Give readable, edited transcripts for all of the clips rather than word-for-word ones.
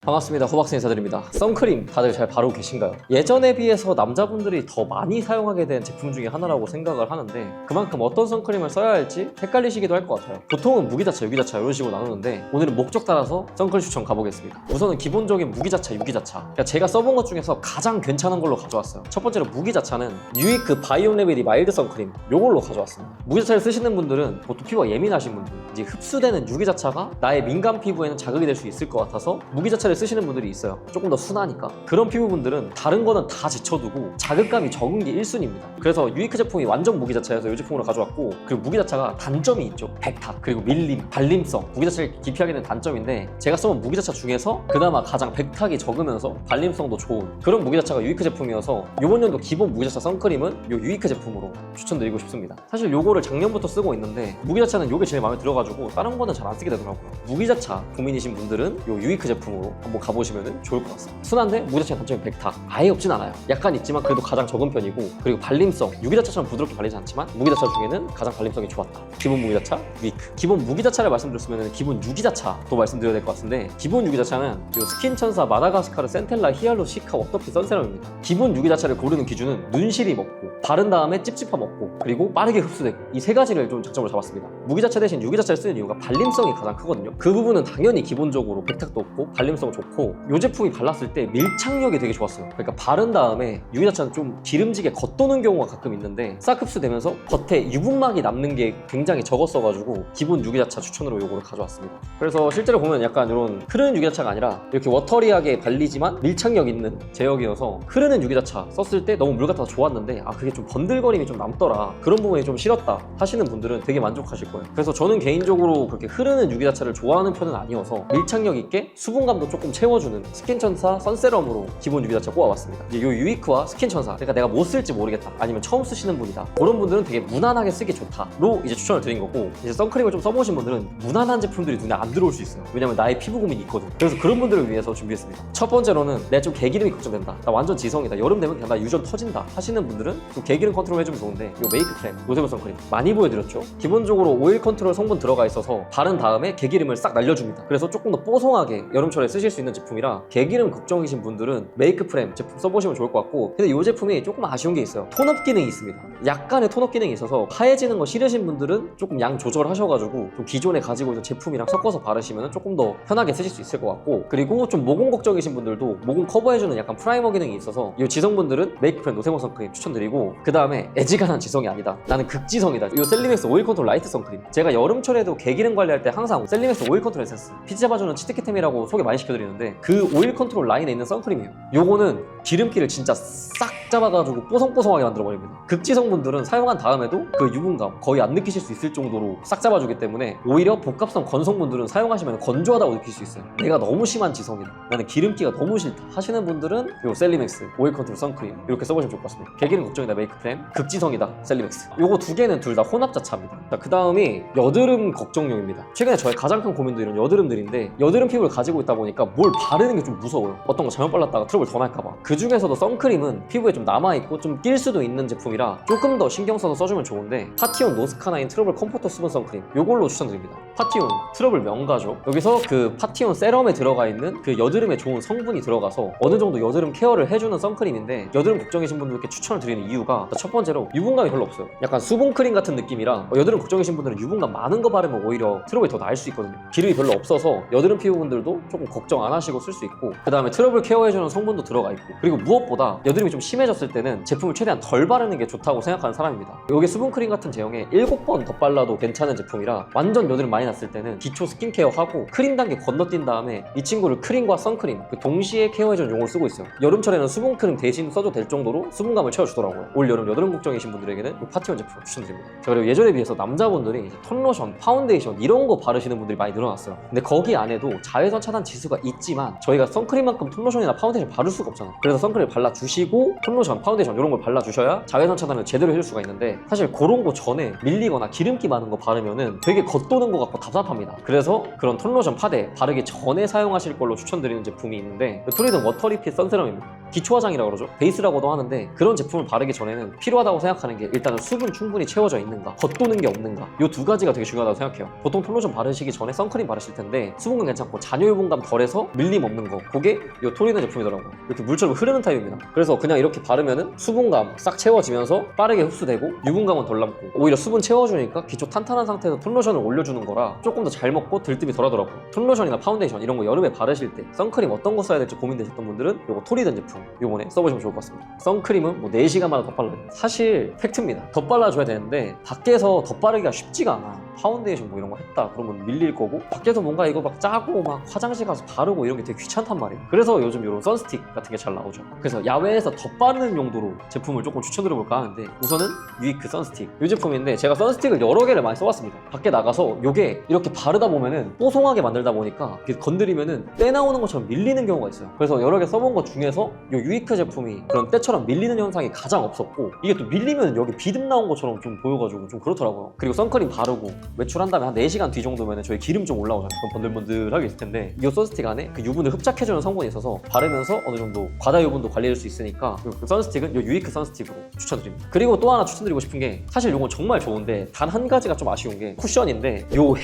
반갑습니다. 호박스 인사드립니다. 선크림 다들 잘 바르고 계신가요? 예전에 비해서 남자분들이 더 많이 사용하게 된 제품 중에 하나라고 생각을 하는데 그만큼 어떤 선크림을 써야 할지 헷갈리시기도 할 것 같아요. 보통은 무기자차, 유기자차 이런 식으로 나누는데 오늘은 목적 따라서 선크림 추천 가보겠습니다. 우선은 기본적인 무기자차, 유기자차, 그러니까 제가 써본 것 중에서 가장 괜찮은 걸로 가져왔어요. 첫 번째로 무기자차는 유이크 바이옴 레메디 마일드 선크림 요걸로 가져왔습니다. 무기자차를 쓰시는 분들은 보통 피부가 예민하신 분들, 이제 흡수되는 유기자차가 나의 민감 피부에는 자극이 될 수 있을 것 같아서 무기자차를 쓰시는 분들이 있어요. 조금 더 순하니까. 그런 피부분들은 다른 거는 다 제쳐두고 자극감이 적은 게 1순위입니다. 그래서 유이크 제품이 완전 무기자차여서 이 제품으로 가져왔고, 그리고 무기자차가 단점이 있죠. 백탁, 그리고 밀림, 발림성, 무기자차를 기피하게 된 단점인데 제가 써본 무기자차 중에서 그나마 가장 백탁이 적으면서 발림성도 좋은 그런 무기자차가 유이크 제품이어서 이번 연도 기본 무기자차 선크림은 이 유이크 제품으로 추천드리고 싶습니다. 사실 요거를 작년부터 쓰고 있는데 무기자차는 요게 제일 마음에 들어가지고 다른 거는 잘 안 쓰게 되더라고요. 무기자차 고민이신 분들은 요 유이크 제품으로 한번 가보시면 좋을 것 같습니다. 순한데 무기자차의 단점이 백탁, 아예 없진 않아요. 약간 있지만 그래도 가장 적은 편이고, 그리고 발림성, 유기자차처럼 부드럽게 발리지 않지만 무기자차 중에는 가장 발림성이 좋았다. 기본 무기자차 유이크. 기본 무기자차를 말씀드렸으면 기본 유기자차도 말씀드려야 될 것 같은데, 기본 유기자차는 요 스킨천사 마다가스카르 센텔라 히알루 시카 워터피 선세럼입니다. 기본 유기자차를 고르는 기준은 눈시림 없고, 바른 다음에 찝찝함 없고, 그리고 빠르게 흡수되고, 이 세 가지를 좀 장점으로 잡았습니다. 무기자차 대신 유기자차를 쓰는 이유가 발림성이 가장 크거든요. 그 부분은 당연히 기본적으로 백탁도 없고 발림성 좋고, 이 제품이 발랐을 때 밀착력이 되게 좋았어요. 그러니까 바른 다음에 유기자차는 좀 기름지게 겉도는 경우가 가끔 있는데 싹 흡수되면서 겉에 유분막이 남는 게 굉장히 적었어가지고 기본 유기자차 추천으로 이거를 가져왔습니다. 그래서 실제로 보면 약간 이런 흐르는 유기자차가 아니라 이렇게 워터리하게 발리지만 밀착력 있는 제형이어서, 흐르는 유기자차 썼을 때 너무 물 같아서 좋았는데 그게 좀 번들거림이 좀 남더라, 그런 부분이 좀 싫었다 하시는 분들은 되게 만족하실 거예요. 그래서 저는 개인적으로 그렇게 흐르는 유기자차를 좋아하는 편은 아니어서 밀착력 있게 수분감도 조금 채워주는 스킨천사 선세럼으로 기본 유기자차 꼽아봤습니다. 이제 요 유이크와 스킨천사, 그러니까 내가 뭐 쓸지 모르겠다, 아니면 처음 쓰시는 분이다, 그런 분들은 되게 무난하게 쓰기 좋다로 이제 추천을 드린 거고, 이제 선크림을 좀 써보신 분들은 무난한 제품들이 눈에 안 들어올 수 있어요. 왜냐면 나의 피부 고민이 있거든. 그래서 그런 분들을 위해서 준비했습니다. 첫 번째로는 내가 좀 개기름이 걱정된다, 나 완전 지성이다, 여름 되면 그냥 나 유전 터진다 하시는 분들은 좀 개기름 컨트롤 해주면 좋은데, 요 메이크 크렘, 노세블 선크림 많이 보여드렸죠. 기본적으로 오일 컨트롤 성분 들어가 있어서 바른 다음에 개기름을 싹 날려줍니다. 그래서 조금 더 뽀송하게 여름철에 쓰실 수 있는 제품이라 개기름 걱정이신 분들은 메이크 프렘 제품 써보시면 좋을 것 같고, 근데 이 제품이 조금 아쉬운 게 있어요. 톤업 기능이 있습니다. 약간의 톤업 기능이 있어서 하얘지는 거 싫으신 분들은 조금 양 조절하셔가지고 좀 기존에 가지고 있는 제품이랑 섞어서 바르시면 조금 더 편하게 쓰실 수 있을 것 같고, 그리고 좀 모공 걱정이신 분들도 모공 커버해주는 약간 프라이머 기능이 있어서 이 지성분들은 메이크 프렘 노세모 선크림 추천드리고, 그 다음에 애지간한 지성이 아니다, 나는 극지성이다, 이 셀리맥스 오일 컨트롤 라이트 선크림. 제가 여름철에도 개기름 관리할 때 항상 셀리맥스 오일 컨트롤 에센스, 피지 잡아주는 치트키템이라고 소개 많이 시켜드리는데 그 오일 컨트롤 라인에 있는 선크림이에요. 요거는 기름기를 진짜 싹 잡아가지고 뽀송뽀송하게 만들어버립니다. 극지성분들은 사용한 다음에도 그 유분감 거의 안 느끼실 수 있을 정도로 싹 잡아주기 때문에 오히려 복합성 건성분들은 사용하시면 건조하다고 느낄 수 있어요. 내가 너무 심한 지성이다, 나는 기름기가 너무 싫다 하시는 분들은 요 셀리맥스 오일 컨트롤 선크림 이렇게 써보시면 좋을 것 같습니다. 개기름 걱정이다 메이크 프렘, 극지성이다 셀리맥스. 요거 두 개는 둘 다 혼합자차입니다. 그 다음이 여드름 걱정용입니다. 최근에 저의 가장 큰 고민도 이런 여드름들인데, 여드름 피부를 가지고 있다 보니까 뭘 바르는 게 좀 무서워요. 어떤 거 잘못 발랐다가 트러블 더 날까봐. 그 중에서도 선크림은 피부에 좀 남아있고 좀 낄 수도 있는 제품이라 조금 더 신경 써서 써주면 좋은데, 파티온 노스카나인 트러블 컴포터 수분 선크림 요걸로 추천드립니다. 파티온 트러블 명가죠. 여기서 그 파티온 세럼에 들어가 있는 그 여드름에 좋은 성분이 들어가서 어느 정도 여드름 케어를 해주는 선크림인데, 여드름 걱정이신 분들께 추천을 드리는 이유가 첫 번째로 유분감이 별로 없어요. 약간 수분크림 같은 느낌이라 여드름 걱정이신 분들은 유분감 많은 거 바르면 오히려 트러블이 더 나을 수 있거든요. 기름이 별로 없어서 여드름 피부분들도 조금 걱정 안 하시고 쓸 수 있고, 그 다음에 트러블 케어해주는 성분도 들어가 있고, 그리고 무엇보다 여드름이 좀 심해졌을 때는 제품을 최대한 덜 바르는 게 좋다고 생각하는 사람입니다. 이게 수분크림 같은 제형에 7번 더 발라도 괜찮은 제품이라 완전 여드름 많이 났을 때는 기초 스킨케어하고 크림 단계 건너뛴 다음에 이 친구를 크림과 선크림 동시에 케어해주는 용어를 쓰고 있어요. 여름철에는 수분크림 대신 써도 될 정도로 수분감을 채워주더라고요. 올 여름 여드름 걱정이신 분들에게는 이 파티온 제품을 추천드립니다. 그리고 예전에 비해서 남자분들이 이제 톤로션, 파운데이션 이런 거 바르시는 분들이 많이 늘어났어요. 근데 거기 안에도 자외선 차단 지수가 있지만 저희가 선크림만큼 톤로션이나 파운데이션 바를 수가 없잖아요. 그래서 그래서 선크림 발라주시고 톤로션, 파운데이션 이런 걸 발라주셔야 자외선 차단을 제대로 해줄 수가 있는데 사실 그런 거 전에 밀리거나 기름기 많은 거 바르면은 되게 겉도는 것 같고 답답합니다. 그래서 그런 톤로션, 파데 바르기 전에 사용하실 걸로 추천드리는 제품이 있는데 토리든 워터 리핏 선세럼입니다. 기초 화장이라고 그러죠. 베이스라고도 하는데 그런 제품을 바르기 전에는 필요하다고 생각하는 게 일단은 수분 충분히 채워져 있는가, 겉도는 게 없는가, 이 두 가지가 되게 중요하다고 생각해요. 보통 톤로션 바르시기 전에 선크림 바르실 텐데 수분감 괜찮고 잔여 유분감 덜해서 밀림 없는 거, 그게 이 토리든 제품이더라고요. 이렇게 물처럼 흐르는 타입입니다. 그래서 그냥 이렇게 바르면은 수분감 싹 채워지면서 빠르게 흡수되고 유분감은 덜 남고 오히려 수분 채워주니까 기초 탄탄한 상태에서 톤로션을 올려주는 거라 조금 더 잘 먹고 들뜸이 덜 하더라고요. 톤로션이나 파운데이션 이런 거 여름에 바르실 때 선크림 어떤 거 써야 될지 고민되셨던 분들은 이거 토리든 제품 요번에 써보시면 좋을 것 같습니다. 선크림은 뭐 4시간마다 덧발라야 돼요. 사실 팩트입니다. 덧발라줘야 되는데 밖에서 덧바르기가 쉽지가 않아. 파운데이션 뭐 이런 거 했다 그러면 밀릴 거고 밖에서 뭔가 이거 막 짜고 막 화장실 가서 바르고 이런 게 되게 귀찮단 말이에요. 그래서 요즘 이런 선스틱 같은 게 잘 나오죠. 그래서 야외에서 덧바르는 용도로 제품을 조금 추천드려볼까 하는데 우선은 유이크 선스틱 이 제품인데 제가 선스틱을 여러 개를 많이 써봤습니다. 밖에 나가서 요게 이렇게 바르다 보면은 뽀송하게 만들다 보니까 건드리면은 때 나오는 것처럼 밀리는 경우가 있어요. 그래서 여러 개 써본 것 중에서 요 유이크 제품이 그런 때처럼 밀리는 현상이 가장 없었고 이게 또 밀리면 여기 비듬 나온 것처럼 좀 보여가지고 좀 그렇더라고요. 그리고 선크림 바르고 외출한 다음에 한 4시간 뒤 정도면 저희 기름 좀 올라오잖아요. 그럼 번들번들하게 있을 텐데 이 선스틱 안에 그 유분을 흡착해주는 성분이 있어서 바르면서 어느 정도 과다 유분도 관리할 수 있으니까 그 선스틱은 이 유이크 선스틱으로 추천드립니다. 그리고 또 하나 추천드리고 싶은 게 사실 이건 정말 좋은데 단 한 가지가 좀 아쉬운 게 쿠션인데 요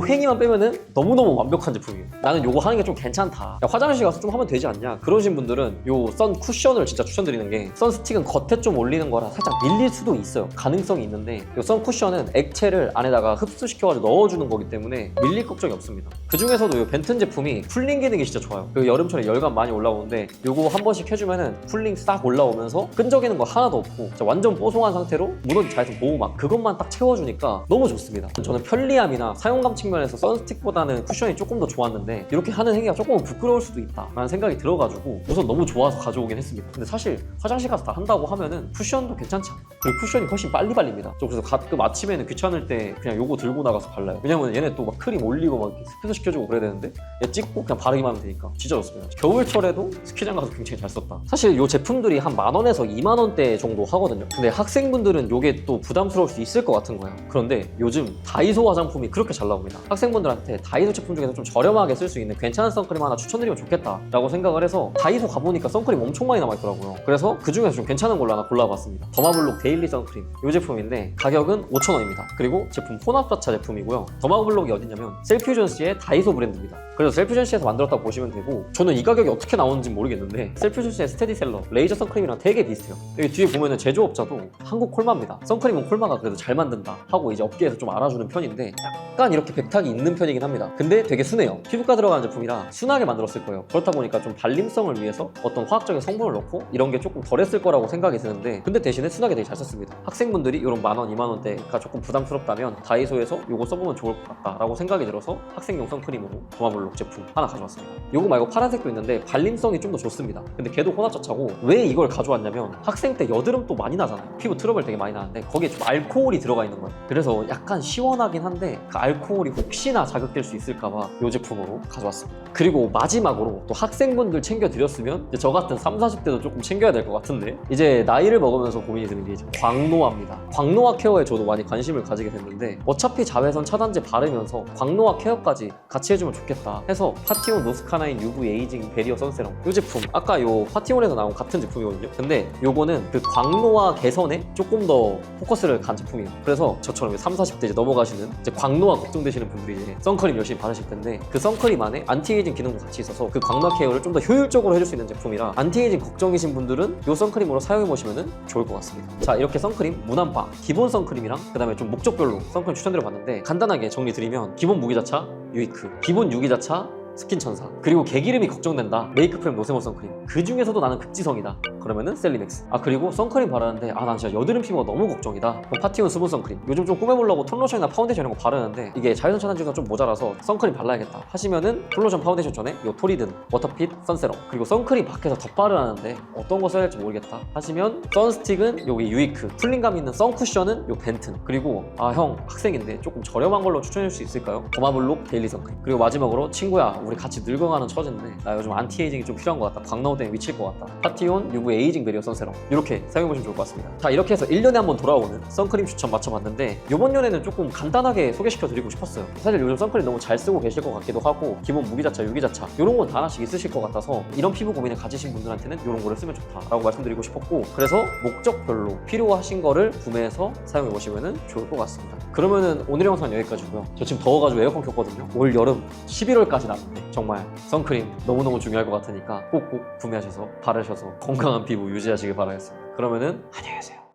행이만 빼면은 너무너무 완벽한 제품이에요. 나는 요거 하는 게 좀 괜찮다. 야, 화장실 가서 좀 하면 되지 않냐 그러신 분들은 요 선 쿠션을 진짜 추천드리는 게 선스틱은 겉에 좀 올리는 거라 살짝 밀릴 수도 있어요. 가능성이 있는데 요 선 쿠션은 액체를 안에다가 흡수시켜가지고 넣어주는 거기 때문에 밀릴 걱정이 없습니다. 그 중에서도 요 벤튼 제품이 쿨링 기능이 진짜 좋아요. 그 여름철에 열감 많이 올라오는데 요거 한 번씩 해주면은 쿨링 싹 올라오면서 끈적이는 거 하나도 없고 진짜 완전 뽀송한 상태로 무너진 자외선 보호막 그것만 딱 채워주니까 너무 좋습니다. 저는 편리함이나 사용감 측면에서 선스틱보다는 쿠션이 조금 더 좋았는데 이렇게 하는 행위가 조금 부끄러울 수도 있다 라는 생각이 들어가지고 우선 너무 좋아서 가져오긴 했습니다. 근데 사실 화장실 가서 다 한다고 하면은 쿠션도 괜찮지 않아요. 그리고 쿠션이 훨씬 빨리 발립니다. 저 그래서 가끔 아침에는 귀찮을 때 그냥 요거 들고 나가서 발라요. 왜냐면 얘네 또 막 크림 올리고 막 습해서 시켜주고 그래야 되는데 얘 찍고 그냥 바르기만 하면 되니까 진짜 좋습니다. 겨울철에도 스키장 가서 굉장히 잘 썼다. 사실 요 제품들이 한 10,000원에서 20,000원대 정도 하거든요. 근데 학생분들은 요게 또 부담스러울 수 있을 것 같은 거예요. 그런데 요즘 다이소 화장품이 그렇게 잘 나옵니다. 학생분들한테 다이소 제품 중에서 좀 저렴하게 쓸 수 있는 괜찮은 선크림 하나 추천드리면 좋겠다 라고 생각을 해서 다이소 가보니까 선크림 엄청 많이 남아있더라고요. 그래서 그 중에서 좀 괜찮은 걸로 하나 골라봤습니다. 더마블록 데일리 선크림 이 제품인데 가격은 5,000원입니다. 그리고 제품 혼합자차 제품이고요. 더마블록이 어디냐면 셀퓨전시의 다이소 브랜드입니다. 그래서 셀퓨전시에서 만들었다고 보시면 되고 저는 이 가격이 어떻게 나오는지 모르겠는데 셀퓨전시의 스테디셀러 레이저 선크림이랑 되게 비슷해요. 여기 뒤에 보면은 제조업자도 한국 콜마입니다. 선크림은 콜마가 그래도 잘 만든다 하고 이제 업계에서 좀 알아주는 편인데 약간 이렇게 백탁이 있는 편이긴 합니다. 근데 되게 순해요. 피부과 들어가는 제품이라 순하게 만들었을 거예요. 그렇다 보니까 좀 발림성을 위해서 어떤 화학적인 성분을 넣고 이런 게 조금 덜했을 거라고 생각이 드는데 근데 대신에 순하게 되게 잘 썼습니다. 학생분들이 이런 10,000원, 20,000원대가 조금 부담스럽다면 다이소에서 이거 써보면 좋을 것 같다라고 생각이 들어서 학생용 선크림으로 더마블록 제품 하나 가져왔습니다. 이거 말고 파란색도 있는데 발림성이 좀 더 좋습니다. 근데 걔도 혼합자차고 왜 이걸 가져왔냐면 학생 때 여드름 또 많이 나잖아요. 피부 트러블 되게 많이 나는데 거기에 좀 알코올이 들어가 있는 거예요. 그래서 약간 시원하긴 한데 그 알코올이 혹시나 자극될 수 있을까봐 이 제품으로 가져왔습니다. 그리고 마지막으로 또 학생분들 챙겨드렸으면 저 같은 30, 40대도 조금 챙겨야 될 것 같은데 이제 나이를 먹으면서 고민이 드는 게 이제 광노화입니다. 광노화 케어에 저도 많이 관심을 가지게 됐는데 어차피 자외선 차단제 바르면서 광노화 케어까지 같이 해주면 좋겠다 해서 파티온 노스카나인 UV 에이징 베리어 선세럼 이 제품 아까 요 파티온에서 나온 같은 제품이거든요. 근데 요거는 그 광노화 개선에 조금 더 포커스를 간 제품이에요. 그래서 저처럼 30, 40대 이제 넘어가시는 이제 광노화 걱정되시는 분들이 이제 선크림 열심히 바르실 텐데 그 선크림 안에 안티에이징 기능도 같이 있어서 그 광노화 케어를 좀 더 효율적으로 해줄 수 있는 제품이라 안티에이징 걱정이신 분들은 요 선크림으로 사용해보시면 좋을 것 같습니다. 자 이렇게 선크림 무난바 기본 선크림이랑 그 다음에 좀 목적별로 선크림 추천드려봤는데 간단하게 정리드리면 기본 무기자차 유이크, 기본 유기자차 스킨천사, 그리고 개기름이 걱정된다 메이크프렘 노세모 선크림, 그 중에서도 나는 극지성이다 그러면은 셀리맥스. 아 그리고 선크림 바르는데 난 진짜 여드름 피부가 너무 걱정이다. 그럼 파티온 수분 선크림. 요즘 좀 꾸며보려고 톤 로션이나 파운데이션 이런 거 바르는데 이게 자외선 차단제가 좀 모자라서 선크림 발라야겠다 하시면은 톤 로션 파운데이션 전에 요 토리든 워터핏 선세럼, 그리고 선크림 밖에서 덧바르라는데 어떤 거 써야 할지 모르겠다 하시면 선스틱은 여기 유이크, 풀링감 있는 선쿠션은 요 벤튼, 그리고 형 학생인데 조금 저렴한 걸로 추천해 줄 수 있을까요? 더마블록 데일리 선크림. 그리고 마지막으로 친구야 우리 같이 늙어가는 처지인데 나 요즘 안티에이징이 좀 필요한 것 같다, 광나우 때문에 미칠 것 같다, 파티온 UV 에이징 베리어 선세럼 이렇게 사용해보시면 좋을 것 같습니다. 자 이렇게 해서 1년에 한 번 돌아오는 선크림 추천 맞춰봤는데 이번 년에는 조금 간단하게 소개시켜 드리고 싶었어요. 사실 요즘 선크림 너무 잘 쓰고 계실 것 같기도 하고 기본 무기자차, 유기자차 이런 건 다 하나씩 있으실 것 같아서 이런 피부 고민을 가지신 분들한테는 이런 거를 쓰면 좋다라고 말씀드리고 싶었고, 그래서 목적별로 필요하신 거를 구매해서 사용해 보시면 좋을 것 같습니다. 그러면은 오늘 영상은 여기까지고요. 저 지금 더워가지고 에어컨 켰거든요. 올 여름 11월까지 남는데 정말 선크림 너무너무 중요할 것 같으니까 꼭꼭 구매하셔서 바르셔서 건강한 피부 유지하시길 바라겠습니다. 그러면은 안녕히 계세요.